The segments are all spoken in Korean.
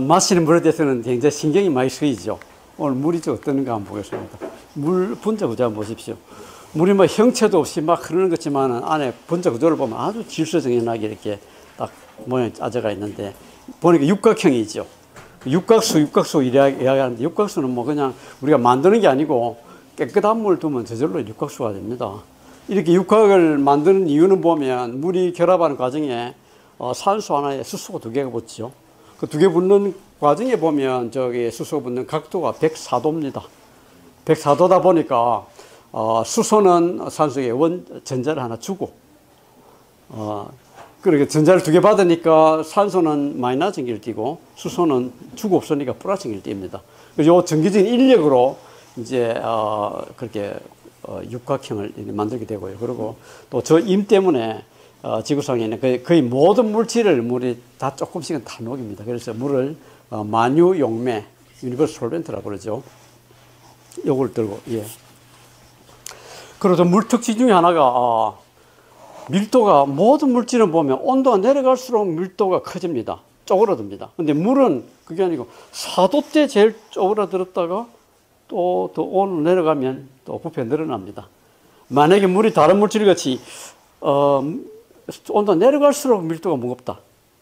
마시는 물에 대해서는 굉장히 신경이 많이 쓰이죠. 오늘 물이 좀 어떤가 한번 보겠습니다. 물 분자 구조 한번 보십시오. 물이 뭐 형체도 없이 막 흐르는 것 같지만 안에 분자 구조를 보면 아주 질서정연하게 이렇게 딱 모양이 짜져가 있는데 보니까 육각형이죠. 육각수 이야기하는데 육각수는 뭐 그냥 우리가 만드는 게 아니고 깨끗한 물 두면 저절로 육각수가 됩니다. 이렇게 육각을 만드는 이유는 보면 물이 결합하는 과정에 산소 하나에 수소가 두 개가 붙죠. 그 두 개 붙는 과정에 보면 저기 수소가 붙는 각도가 104도입니다. 104도다 보니까 수소는 산소에 전자를 하나 주고 그렇게 전자를 두 개 받으니까 산소는 마이너스 전기를 띠고 수소는 주고 없으니까 플러스 전기를 띱니다. 요 전기적인 인력으로 이제 그렇게 육각형을 만들게 되고요. 그리고 또 저 힘 때문에 지구상에 있는 거의 모든 물질을 물이 다 조금씩은 다 녹입니다. 그래서 물을 만유용매, 유니버설 솔벤트라고 그러죠. 요걸 들고, 예. 그리고 물 특징 중에 하나가 밀도가 모든 물질은 보면 온도가 내려갈수록 밀도가 커집니다. 쪼그라듭니다. 근데 물은 그게 아니고 4도대 제일 쪼그라들었다가 또 더 온으로 내려가면 또 부피가 늘어납니다. 만약에 물이 다른 물질 같이 온도가 내려갈수록 밀도가 무겁다.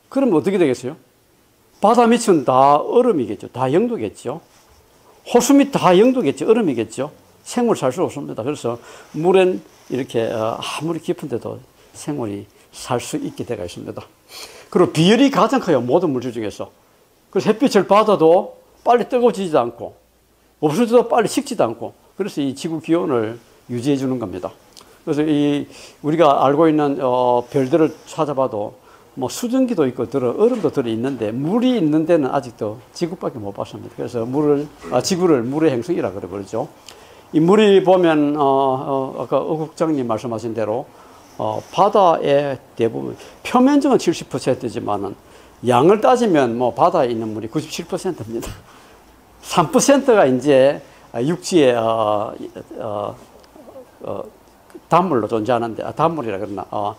그러면 어떻게 되겠어요? 바다 밑은 다 얼음이겠죠. 다 영도겠죠. 호수 밑 다 영도겠죠. 얼음이겠죠. 생물 살 수 없습니다. 그래서 물엔 이렇게 아무리 깊은데도 생물이 살 수 있게 되어 있습니다. 그리고 비열이 가장 커요. 모든 물질 중에서. 그래서 햇빛을 받아도 빨리 뜨거워지지도 않고 없어져도 빨리 식지도 않고 그래서 이 지구 기온을 유지해 주는 겁니다. 그래서 우리가 알고 있는 별들을 찾아봐도 뭐 수증기도 있고 얼음도 들어 있는데 물이 있는 데는 아직도 지구밖에 못 봤습니다. 그래서 지구를 물의 행성이라고 그러죠. 이 물이 보면 아까 어 국장님 말씀하신 대로 바다의 대부분 표면적은 70%지만은 양을 따지면 뭐 바다에 있는 물이 97%입니다. 3%가 이제 육지에 단물로 존재하는데 단물이라 그러나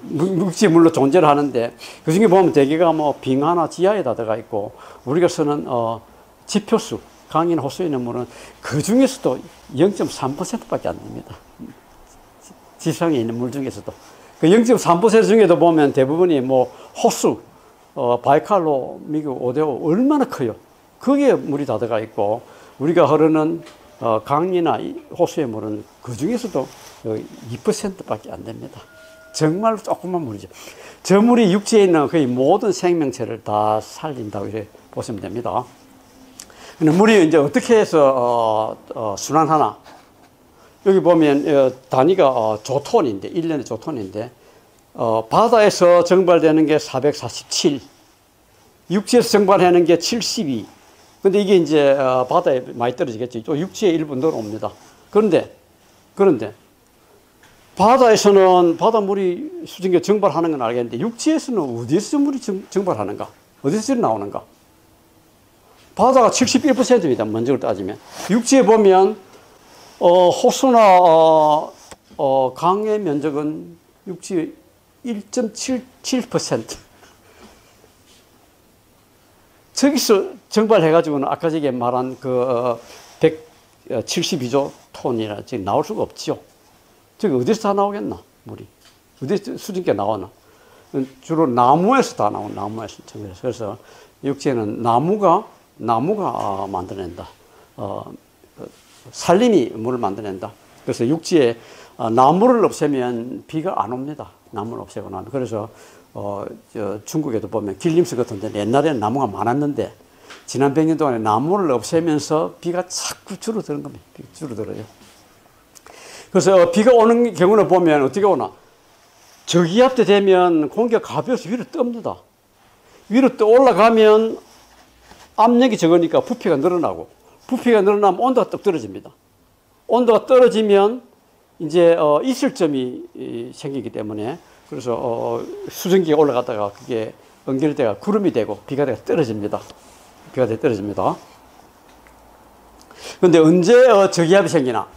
육지 물로 존재를 하는데 그 중에 보면 대개가 뭐 빙하나 지하에다 들어가 있고 우리가 쓰는 지표수 강이나 호수에 있는 물은 그 중에서도 0.3%밖에 안 됩니다. 지상에 있는 물 중에서도 그 0.3% 중에도 보면 대부분이 뭐 호수 바이칼로 미국 오데오 얼마나 커요. 거기에 물이 다 들어가 있고 우리가 흐르는 강이나 호수의 물은 그 중에서도 2%밖에 안 됩니다. 정말 조그만 물이죠. 저 물이 육지에 있는 거의 모든 생명체를 다 살린다고 이렇게 보시면 됩니다. 근데 물이 이제 어떻게 해서 순환하나? 여기 보면 단위가 조톤인데 1년의 조톤인데 바다에서 증발되는 게 447, 육지에서 증발하는 게 72. 근데 이게 이제 바다에 많이 떨어지겠죠. 또 육지에 일부 늘어옵니다. 그런데 바다에서는 바닷물이 수증기가 증발하는 건 알겠는데 육지에서는 어디에서 물이 증발하는가? 어디서 나오는가? 바다가 71%입니다. 면적을 따지면. 육지에 보면 호수나 강의 면적은 육지 1.77%. 저기서 증발해가지고는 아까 전에 말한 그 172조 톤이나 지금 나올 수가 없죠. 저기 어디서 다 나오겠나, 물이. 어디서 수증기가 나오나. 주로 나무에서 다 나오는, 나무에서. 그래서 육지에는 나무가 만들어낸다. 산림이 물을 만들어낸다. 그래서 육지에 나무를 없애면 비가 안 옵니다. 나무를 없애고 나면. 그래서 중국에도 보면 길림서 같은 데 옛날에는 나무가 많았는데 지난 100년 동안에 나무를 없애면서 비가 자꾸 줄어드는 겁니다. 줄어들어요. 그래서 비가 오는 경우는 보면 어떻게 오나? 저기압 때 되면 공기가 가벼워서 위로 뜹니다. 위로 떠 올라가면 압력이 적으니까 부피가 늘어나고 부피가 늘어나면 온도가 뚝 떨어집니다. 온도가 떨어지면 이제 있을 점이 생기기 때문에 그래서 수증기가 올라갔다가 그게 연결되가 구름이 되고 비가 되가 떨어집니다. 비가 되가 떨어집니다. 그런데 언제 저기압이 생기나?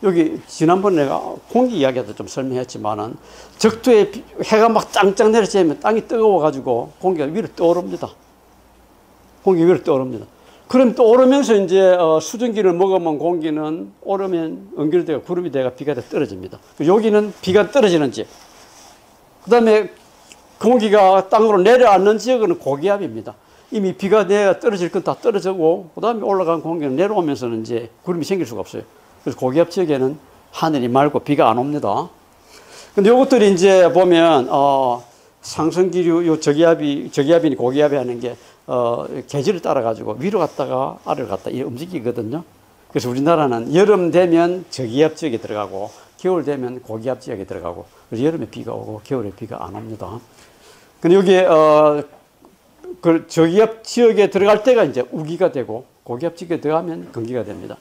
여기 지난번에 내가 공기 이야기도 좀 설명했지만은 적도에 해가 막 짱짱 내려지면 땅이 뜨거워가지고 공기가 위로 떠오릅니다. 공기가 위로 떠오릅니다. 그럼 또 오르면서 이제 수증기를 먹으면 공기는 오르면 연결되고 구름이 되가 비가 돼 떨어집니다. 여기는 비가 떨어지는 지역. 그 다음에 공기가 땅으로 내려앉는 지역은 고기압입니다. 이미 비가 내가 떨어질 건 다 떨어지고 그 다음에 올라간 공기는 내려오면서는 이제 구름이 생길 수가 없어요. 그래서 고기압 지역에는 하늘이 맑고 비가 안 옵니다. 근데 요것들이 이제 보면 상승기류 요 저기압이니 고기압이 하는 게 계절을 따라 가지고 위로 갔다가 아래로 갔다 이 움직이거든요. 그래서 우리나라는 여름 되면 저기압 지역에 들어가고 겨울 되면 고기압 지역에 들어가고 그래서 여름에 비가 오고 겨울에 비가 안 옵니다. 근데 여기에 그 저기압 지역에 들어갈 때가 이제 우기가 되고 고기압 지역에 들어가면 건기가 됩니다.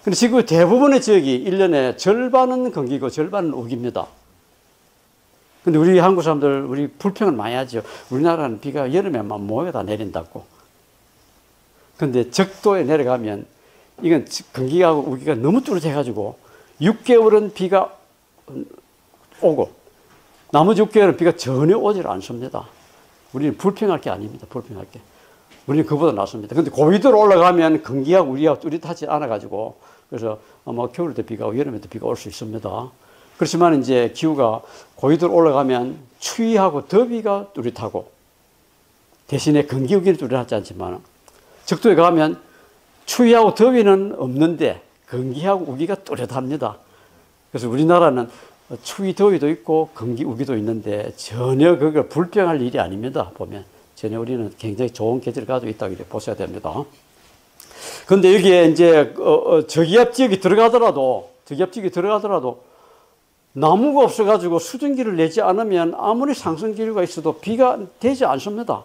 근데 지금 대부분의 지역이 1년에 절반은 건기고 절반은 우기입니다. 근데 우리 한국 사람들, 우리 불평을 많이 하죠. 우리나라는 비가 여름에만 모여다 내린다고. 근데 적도에 내려가면 이건 건기하고 우기가 너무 뚜렷해가지고 6개월은 비가 오고 나머지 6개월은 비가 전혀 오질 않습니다. 우리는 불평할 게 아닙니다. 불평할 게. 우리는 그보다 낫습니다. 근데 고위도로 올라가면 건기하고 우기하고 뚜렷하지 않아가지고 그래서 아마 겨울에도 비가 오고 여름에도 비가 올 수 있습니다. 그렇지만 이제 기후가 고위도로 올라가면 추위하고 더위가 뚜렷하고 대신에 건기 우기는 뚜렷하지 않지만 적도에 가면 추위하고 더위는 없는데 건기하고 우기가 뚜렷합니다. 그래서 우리나라는 추위 더위도 있고 건기 우기도 있는데 전혀 그걸 불평할 일이 아닙니다. 보면 전혀 우리는 굉장히 좋은 계절을 가지고 있다고 이렇게 보셔야 됩니다. 그런데 여기에 이제 저기압 지역이 들어가더라도 나무가 없어가지고 수증기를 내지 않으면 아무리 상승기류가 있어도 비가 되지 않습니다.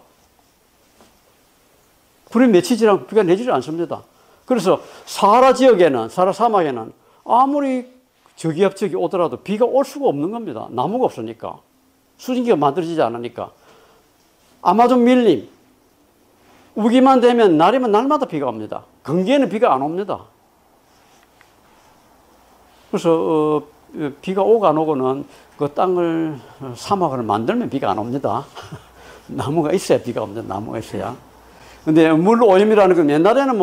구름이 맺히지 않고 비가 내지를 않습니다. 그래서 사하라 지역에는, 사하라 사막에는 아무리 저기압 지역이 오더라도 비가 올 수가 없는 겁니다. 나무가 없으니까. 수증기가 만들어지지 않으니까. 아마존 밀림, 우기만 되면 날이면 날마다 비가 옵니다. 건기에는 비가 안 옵니다. 그래서 비가 오고 안 오고는 그 땅을 사막을 만들면 비가 안 옵니다. 나무가 있어야 비가 옵니다. 나무가 있어야. 근데 물 오염이라는 건 옛날에는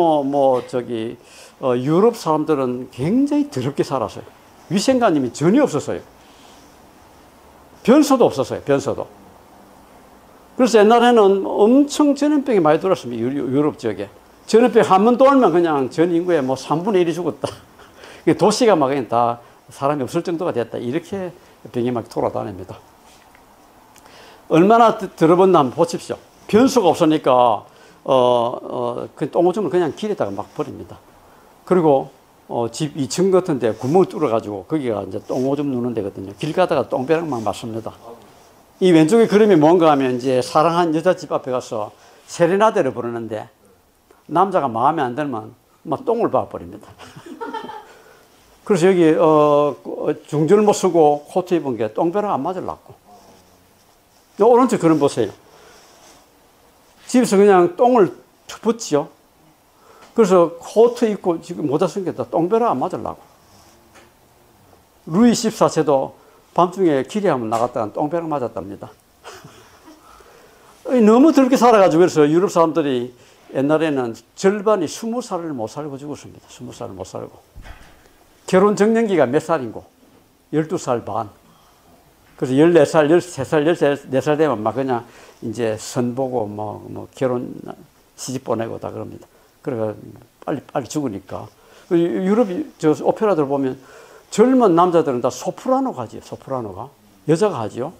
유럽 사람들은 굉장히 더럽게 살았어요. 위생관념이 전혀 없었어요. 변소도 없었어요. 변소도. 그래서 옛날에는 엄청 전염병이 많이 돌았습니다. 유럽 지역에. 전염병 한 번 돌면 그냥 전 인구의 3분의 1이 죽었다. 도시가 막 그냥 다 사람이 없을 정도가 됐다. 이렇게 병이 막 돌아다닙니다. 얼마나 들어봤나 한번 보십시오. 변수가 없으니까, 그 똥오줌을 그냥 길에다가 막 버립니다. 그리고, 집 2층 같은 데 구멍을 뚫어가지고 거기가 이제 똥오줌 누는 데거든요. 길 가다가 똥배락만 맞습니다. 이 왼쪽에 그림이 뭔가 하면 이제 사랑한 여자 집 앞에 가서 세레나데를 부르는데 남자가 마음에 안 들면 막 똥을 봐버립니다. 그래서 여기 중절 못 쓰고 코트 입은 게 똥배락 안 맞으려고. 오른쪽 그림 보세요. 집에서 그냥 똥을 붙지요. 그래서 코트 입고 지금 모자 쓴 게 다 똥배락 안 맞으려고. 루이 14세도 밤중에 길에 한번 나갔다가 똥배락 맞았답니다. 너무 더럽게 살아가지고 그래서 유럽 사람들이 옛날에는 절반이 20살을 못 살고 죽었습니다. 20살을 못 살고. 결혼 정년기가 몇 살인고? 12살 반. 그래서 14살, 13살, 14살 되면 막 그냥 이제 선 보고 뭐 결혼 시집 보내고 다 그럽니다. 그래가 빨리 죽으니까. 유럽 저 오페라들 보면 젊은 남자들은 다 소프라노가 하지요. 소프라노가. 여자가 하지요.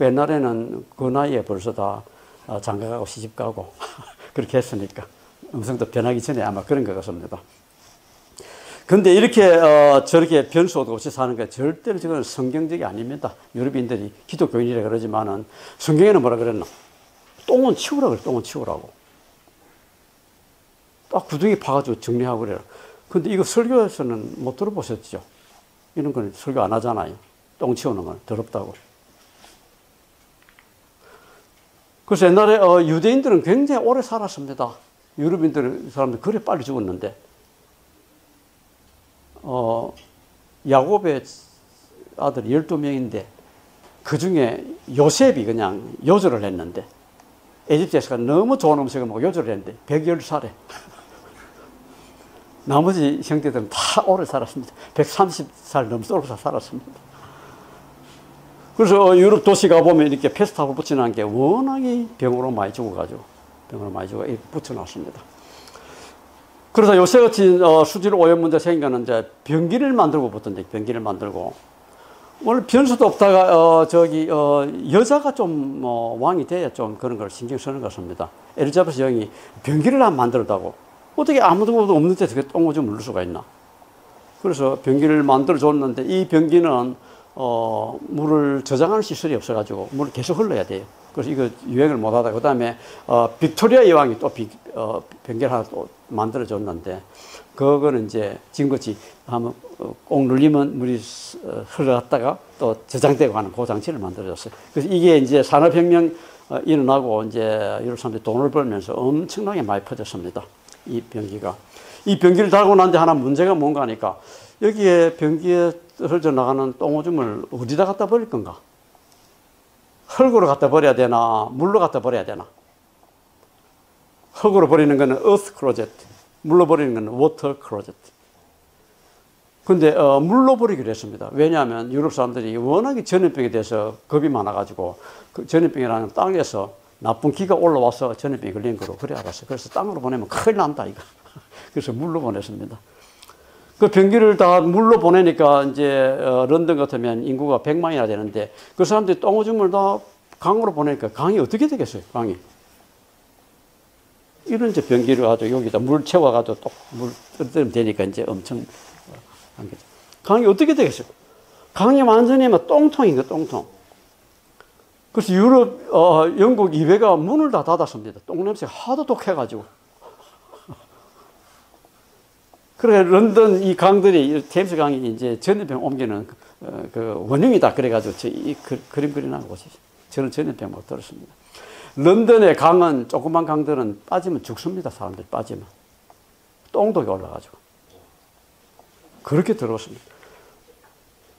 옛날에는 그 나이에 벌써 다 장가가고 시집가고 그렇게 했으니까. 음성도 변하기 전에 아마 그런 것 같습니다. 근데 이렇게 저렇게 변수 없이 사는 게 절대로 저건 성경적이 아닙니다. 유럽인들이 기독교인이라 그러지만은 성경에는 뭐라 그랬나? 똥은 치우라 그래. 똥은 치우라고. 딱 구덩이 파가지고 정리하고 그래요. 근데 이거 설교에서는 못 들어보셨죠? 이런 건 설교 안 하잖아요. 똥 치우는 건 더럽다고. 그래서 옛날에 유대인들은 굉장히 오래 살았습니다. 유럽인들 사람들 그래 빨리 죽었는데 야곱의 아들이 12명인데 그 중에 요셉이 그냥 요절을 했는데 에집트에서 너무 좋은 음식을 먹고 요절을 했는데 110살에 나머지 형제들은 다 오래 살았습니다. 130살 넘도록 살았습니다. 그래서 유럽 도시 가보면 이렇게 페스타고 붙여놓은 게 워낙에 병으로 많이 죽어가지고 이렇게 붙여놨습니다. 그래서 요새같이 수질 오염 문제 생기는 이제 변기를 만들고 붙던데 변기를 만들고 오늘 변수도 없다가 여자가 좀 왕이 돼야 좀 그런 걸 신경 쓰는 것 같습니다. 엘리자베스 여왕이 변기를 안 만들었다고 어떻게 아무도 없는데 그게 똥오줌을 넣을 수가 있나? 그래서 변기를 만들어 줬는데 이 변기는 물을 저장하는 시설이 없어가지고 물을 계속 흘러야 돼요. 그래서 이거 유행을 못 하다가 그다음에 빅토리아 여왕이 또 변기를 하나 또 만들어 줬는데 그거는 이제 지금같이 한번 꼭 눌리면 물이 흘러갔다가 또 저장되고 하는 그 장치를 만들어줬어요. 그래서 이게 이제 산업혁명 일어나고 이제 유럽 사람들이 돈을 벌면서 엄청나게 많이 퍼졌습니다. 이 변기가. 이 변기를 달고 난 뒤에 하나 문제가 뭔가 하니까 여기에 변기에 흘러나가는 똥오줌을 어디다 갖다 버릴 건가? 흙으로 갖다 버려야 되나? 물로 갖다 버려야 되나? 흙으로 버리는 거는 earth closet, 물로 버리는 거는 water closet. 근데 물로 버리기로 했습니다. 왜냐하면 유럽 사람들이 워낙에 전염병에 대해서 겁이 많아가지고 그 전염병이라는 땅에서 나쁜 기가 올라와서 전염병이 걸린 거로 그래 알았어요. 그래서 땅으로 보내면 큰일 난다 이거. 그래서 물로 보냈습니다. 그 변기를 다 물로 보내니까 이제 런던 같으면 인구가 100만이나 되는데 그 사람들이 똥오줌을 다 강으로 보내니까 강이 어떻게 되겠어요? 강이. 이런 이제 변기를 가지고 여기다 물 채워가지고 또 물 떨어뜨리면 되니까 이제 엄청 한 거죠. 강이 어떻게 되겠어요? 강이 완전히 막 똥통인 거 똥통. 그래서 유럽, 영국 이회가 문을 다 닫았습니다. 똥냄새가 하도 독해가지고. 그래, 런던 이 강들이, 템스 강이 이제 전염병 옮기는 그 원흉이다. 그래가지고 이 그림 그리는 곳이 저는 전염병 못 들었습니다. 런던의 강은, 조그만 강들은 빠지면 죽습니다. 사람들 빠지면. 똥독이 올라가지고. 그렇게 들었습니다.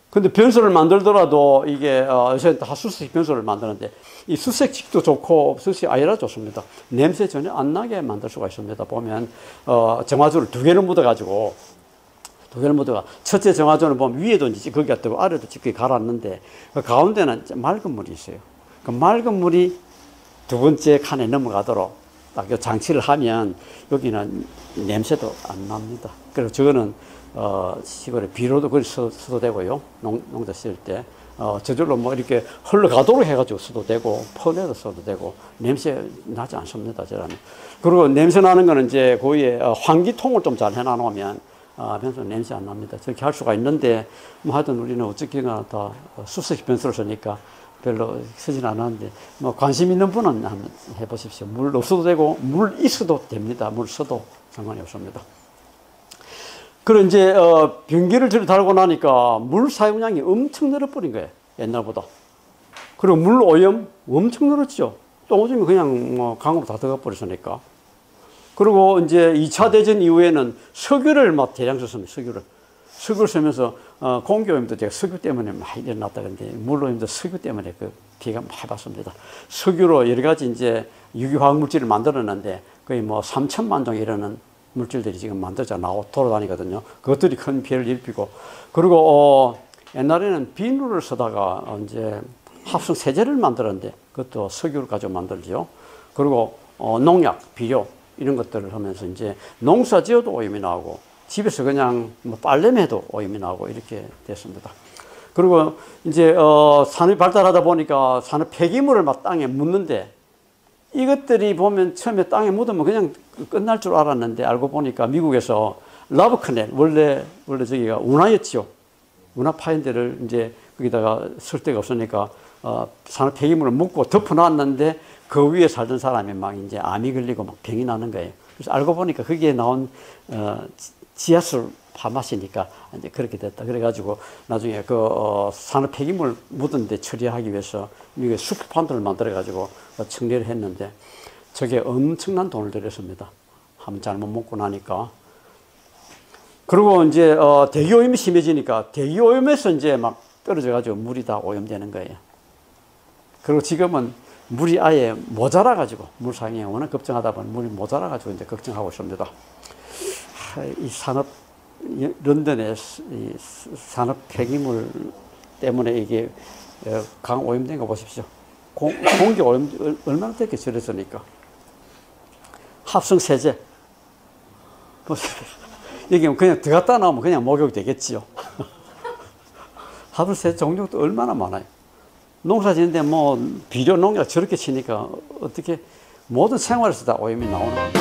근데 변소를 만들더라도 이게 요새 다 수색 변소를 만드는데 이 수색식도 좋고 수색 아니라 좋습니다. 냄새 전혀 안 나게 만들 수가 있습니다. 보면 정화조를 두 개를 묻어가지고 첫째 정화조는 보면 위에도 이제 거기가 뜨고 아래도 짙게 갈았는데 그 가운데는 맑은 물이 있어요. 그 맑은 물이 두 번째 칸에 넘어가도록 딱 장치를 하면 여기는 냄새도 안 납니다. 그래서 저거는 시골에 비료도 그리 써도 되고요. 농사 쓸 때. 저절로 뭐 이렇게 흘러가도록 해가지고 써도 되고, 퍼내도 써도 되고, 냄새 나지 않습니다. 저라면. 그리고 냄새 나는 거는 이제 거기에 환기통을 좀 잘 해놔놓으면, 변소 냄새 안 납니다. 저렇게 할 수가 있는데, 뭐 하여튼 우리는 어쨌거나 다 수색 변소를 쓰니까 별로 쓰진 않았는데, 뭐 관심 있는 분은 한번 해보십시오. 물 없어도 되고, 물 있어도 됩니다. 물 써도 상관이 없습니다. 그리고 이제 변기를 저리 달고 나니까 물 사용량이 엄청 늘어버린 거예요. 옛날보다. 그리고 물 오염 엄청 늘었죠. 똥오줌이 그냥 뭐 강으로 다 들어가 버렸으니까. 그리고 이제 2차 대전 이후에는 석유를 막 대량 썼습니다. 석유를 쓰면서 공기오염도 제가 석유 때문에 많이 일어났다 그런데 물오염도 석유 때문에 그 피해가 많이 받습니다. 석유로 여러 가지 이제 유기화학 물질을 만들었는데 거의 뭐 3천만 종 이르는 물질들이 지금 만들어져 돌아다니거든요. 그것들이 큰 피해를 입히고, 그리고 옛날에는 비누를 쓰다가 이제 합성 세제를 만들었는데 그것도 석유를 가지고 만들죠. 그리고 농약, 비료 이런 것들을 하면서 이제 농사 지어도 오염이 나오고 집에서 그냥 뭐 빨래만 해도 오염이 나오고 이렇게 됐습니다. 그리고 이제 산업이 발달하다 보니까 산업 폐기물을 막 땅에 묻는데 이것들이 보면 처음에 땅에 묻으면 그냥 끝날 줄 알았는데 알고 보니까 미국에서 라브크넬, 원래 저기가 운하였죠. 운하 파인데를 이제 거기다가 쓸 데가 없으니까 산업 폐기물을 묻고 덮어놨는데 그 위에 살던 사람이 막 이제 암이 걸리고 막 병이 나는 거예요. 그래서 알고 보니까 거기에 나온 지하수 파맛이니까 이제 그렇게 됐다. 그래가지고 나중에 그 산업 폐기물 묻은 데 처리하기 위해서 미국에 슈퍼판들을 만들어가지고 청리를 했는데 저게 엄청난 돈을 들였습니다. 한번 잘못 먹고 나니까. 그리고 이제 대기 오염이 심해지니까 대기 오염에서 이제 막 떨어져가지고 물이 다 오염되는 거예요. 그리고 지금은 물이 아예 모자라가지고 물 사용에 워낙 걱정하다 보니 물이 모자라가지고 이제 걱정하고 있습니다. 이 산업 런던의 이 산업 폐기물 때문에 이게 강 오염된 거 보십시오. 공기 오염 얼마나 되게 저랬으니까. 합성 세제. 이게 그냥 들어갔다 나오면 그냥 목욕 되겠지요. 합성 세제 종류도 얼마나 많아요. 농사 짓는데 뭐 비료 농약 저렇게 치니까 어떻게 모든 생활에서 다 오염이 나오는 겁니다.